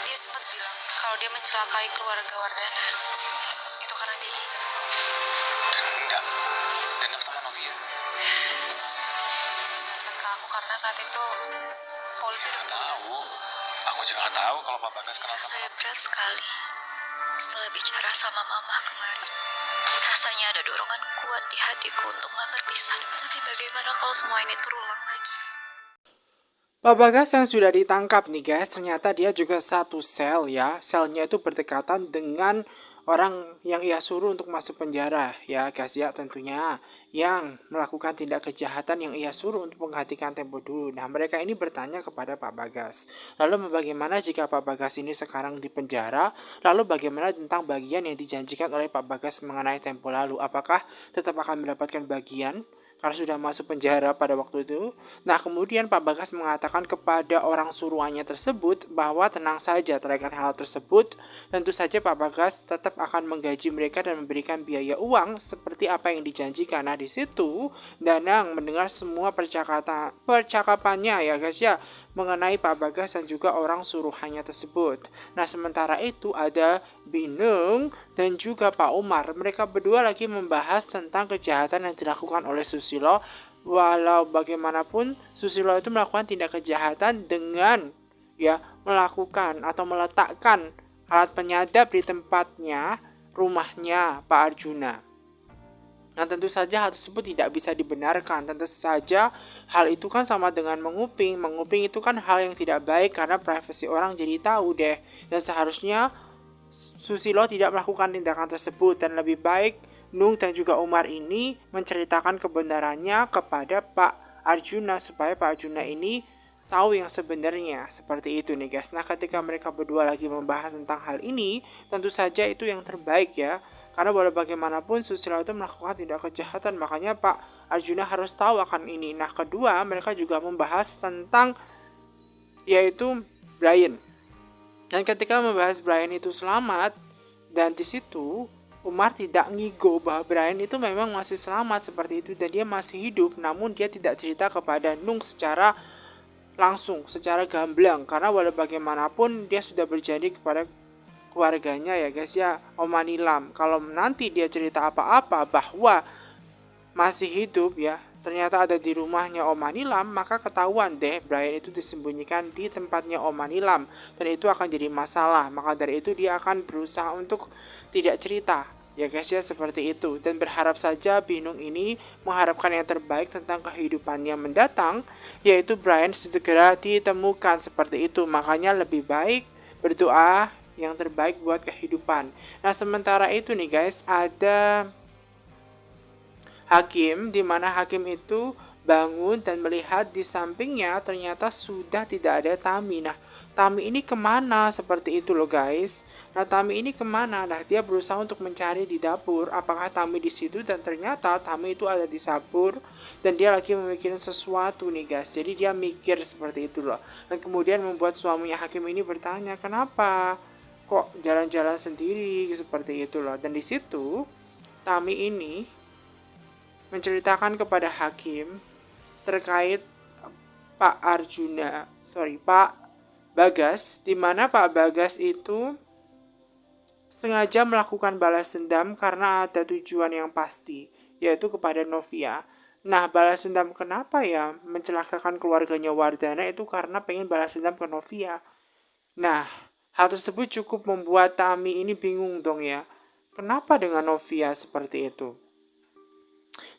dia sempat bilang kalau dia mencelakai keluarga Wardana itu karena dia dendam. Dendam sama Novia? Jelaskan ke aku karena saat itu polisi udah Tahu. Aku juga nggak tahu kalau Pak Bagas kenal sama Saya berat sekali setelah bicara sama mama kemarin. Rasanya ada dorongan kuat di hatiku untuk gak berpisah. Tapi bagaimana kalau semua ini terulang lagi? Pak Bagas yang sudah ditangkap nih guys, ternyata dia juga satu sel ya. Selnya itu berdekatan dengan orang yang ia suruh untuk masuk penjara ya guys ya, tentunya yang melakukan tindak kejahatan yang ia suruh untuk menghentikan Tempo dulu. Nah, mereka ini bertanya kepada Pak Bagas, lalu bagaimana jika Pak Bagas ini sekarang di penjara? Lalu bagaimana tentang bagian yang dijanjikan oleh Pak Bagas mengenai Tempo lalu? Apakah tetap akan mendapatkan bagian karena sudah masuk penjara pada waktu itu? Nah, kemudian Pak Bagas mengatakan kepada orang suruhannya tersebut bahwa tenang saja terkait hal tersebut. Tentu saja Pak Bagas tetap akan menggaji mereka dan memberikan biaya uang seperti apa yang dijanjikan. Nah, di situ Danang mendengar semua percakapannya ya guys ya, mengenai Pak Bagas dan juga orang suruhannya tersebut. Nah, sementara itu ada Binung dan juga Pak Umar. Mereka berdua lagi membahas tentang kejahatan yang dilakukan oleh Susilo. Walau bagaimanapun Susilo itu melakukan tindak kejahatan dengan ya melakukan atau meletakkan alat penyadap di tempatnya rumahnya Pak Arjuna. Nah, tentu saja hal tersebut tidak bisa dibenarkan. Tentu saja hal itu kan sama dengan menguping. Menguping itu kan hal yang tidak baik karena privasi orang jadi tahu deh. Dan seharusnya Susilo tidak melakukan tindakan tersebut, dan lebih baik Nung dan juga Umar ini menceritakan kebenarannya kepada Pak Arjuna supaya Pak Arjuna ini tahu yang sebenarnya. Seperti itu nih guys. Nah, ketika mereka berdua lagi membahas tentang hal ini, tentu saja itu yang terbaik ya. Karena walau bagaimanapun Susilo itu melakukan tindak kejahatan, makanya Pak Arjuna harus tahu akan ini. Nah, kedua mereka juga membahas tentang yaitu Brian. Dan ketika membahas Brian itu selamat, dan di situ Umar tidak ngigo bahwa Brian itu memang masih selamat seperti itu dan dia masih hidup, namun dia tidak cerita kepada Nung secara langsung, secara gamblang, karena walau bagaimanapun dia sudah berjanji kepada keluarganya ya guys ya, Oma Nilam, kalau nanti dia cerita apa-apa bahwa masih hidup ya, ternyata ada di rumahnya Oma Nilam, maka ketahuan deh Brian itu disembunyikan di tempatnya Oma Nilam, dan itu akan jadi masalah. Maka dari itu dia akan berusaha untuk tidak cerita ya guys ya, seperti itu. Dan berharap saja Binung ini mengharapkan yang terbaik tentang kehidupannya mendatang, yaitu Brian segera ditemukan seperti itu. Makanya lebih baik berdoa yang terbaik buat kehidupan. Nah, sementara itu nih guys, ada Hakim, di mana Hakim itu bangun dan melihat di sampingnya ternyata sudah tidak ada Tami. Nah, Tami ini kemana? Seperti itu loh guys. Nah, Tami ini kemana? Nah, dia berusaha untuk mencari di dapur apakah Tami di situ, dan ternyata Tami itu ada di dapur dan dia lagi memikirkan sesuatu nih guys. Jadi dia mikir seperti itu loh. Dan kemudian membuat suaminya Hakim ini bertanya, kenapa kok jalan-jalan sendiri seperti itu loh. Dan di situ Tami ini menceritakan kepada Hakim terkait Pak Bagas, di mana Pak Bagas itu sengaja melakukan balas dendam karena ada tujuan yang pasti, yaitu kepada Novia. Nah, balas dendam kenapa ya mencelakakan keluarganya Wardana itu karena pengen balas dendam ke Novia. Nah, hal tersebut cukup membuat Tami ini bingung dong ya. Kenapa dengan Novia seperti itu?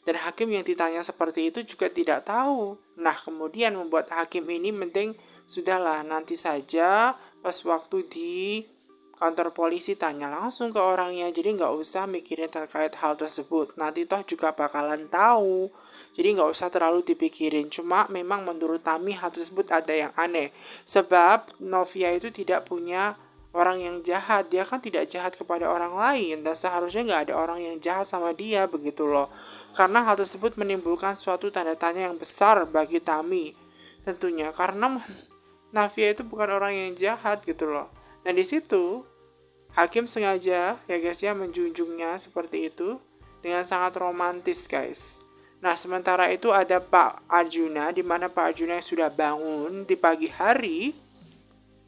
Dan Hakim yang ditanya seperti itu juga tidak tahu. Nah, kemudian membuat Hakim ini mending sudahlah, nanti saja pas waktu di kantor polisi tanya langsung ke orangnya. Jadi nggak usah mikirin terkait hal tersebut. Nanti toh juga bakalan tahu. Jadi nggak usah terlalu dipikirin. Cuma memang menurut Tami hal tersebut ada yang aneh. Sebab Novia itu tidak punya orang yang jahat. Dia kan tidak jahat kepada orang lain, dan seharusnya nggak ada orang yang jahat sama dia, begitu loh. Karena hal tersebut menimbulkan suatu tanda tanya yang besar bagi Tami tentunya, karena Novia itu bukan orang yang jahat gitu loh. Dan di situ Hakim sengaja ya guys ya menjunjungnya seperti itu dengan sangat romantis guys. Nah, sementara itu ada Pak Arjuna, di mana Pak Arjuna yang sudah bangun di pagi hari.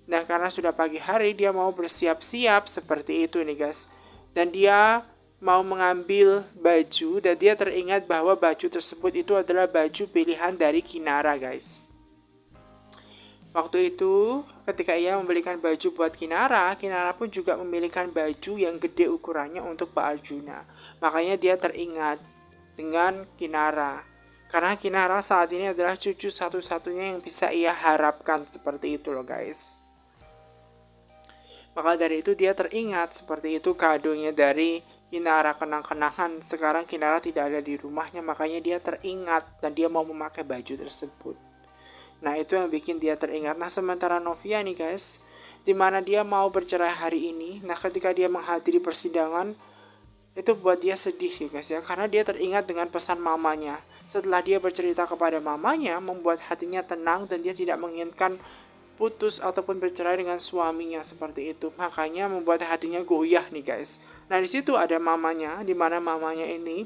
Nah, karena sudah pagi hari, dia mau bersiap-siap seperti itu nih guys. Dan dia mau mengambil baju dan dia teringat bahwa baju tersebut itu adalah baju pilihan dari Kinara guys. Waktu itu ketika ia membelikan baju buat Kinara, Kinara pun juga memilihkan baju yang gede ukurannya untuk Pak Arjuna. Makanya dia teringat dengan Kinara. Karena Kinara saat ini adalah cucu satu-satunya yang bisa ia harapkan seperti itu loh guys. Maka dari itu dia teringat seperti itu kadonya dari Kinara, kenang-kenangan. Sekarang Kinara tidak ada di rumahnya, makanya dia teringat dan dia mau memakai baju tersebut. Nah, itu yang bikin dia teringat. Nah, sementara Novia nih guys, dimana dia mau bercerai hari ini. Nah, ketika dia menghadiri persidangan, itu buat dia sedih ya guys ya, karena dia teringat dengan pesan mamanya. Setelah dia bercerita kepada mamanya, membuat hatinya tenang dan dia tidak menginginkan putus ataupun bercerai dengan suaminya seperti itu. Makanya membuat hatinya goyah nih guys. Nah, di situ ada mamanya, di mana mamanya ini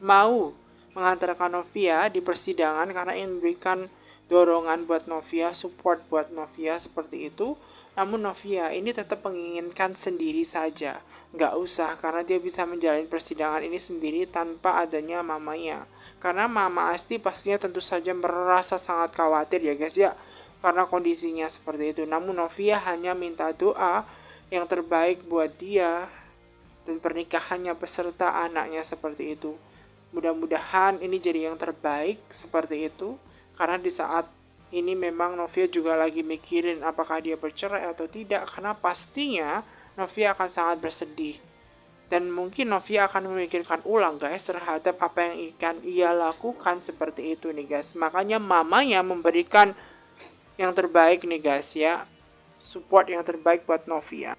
mau mengantarkan Novia di persidangan karena ingin memberikan dorongan buat Novia, support buat Novia seperti itu. Namun Novia ini tetap menginginkan sendiri saja, nggak usah, karena dia bisa menjalani persidangan ini sendiri tanpa adanya mamanya. Karena Mama Asti pastinya tentu saja merasa sangat khawatir ya guys ya, karena kondisinya seperti itu. Namun Novia hanya minta doa yang terbaik buat dia dan pernikahannya beserta anaknya seperti itu. Mudah-mudahan ini jadi yang terbaik seperti itu. Karena di saat ini memang Novia juga lagi mikirin apakah dia bercerai atau tidak. Karena pastinya Novia akan sangat bersedih. Dan mungkin Novia akan memikirkan ulang guys terhadap apa yang akan ia lakukan seperti itu nih guys. Makanya mamanya memberikan yang terbaik nih guys ya. Support yang terbaik buat Novia.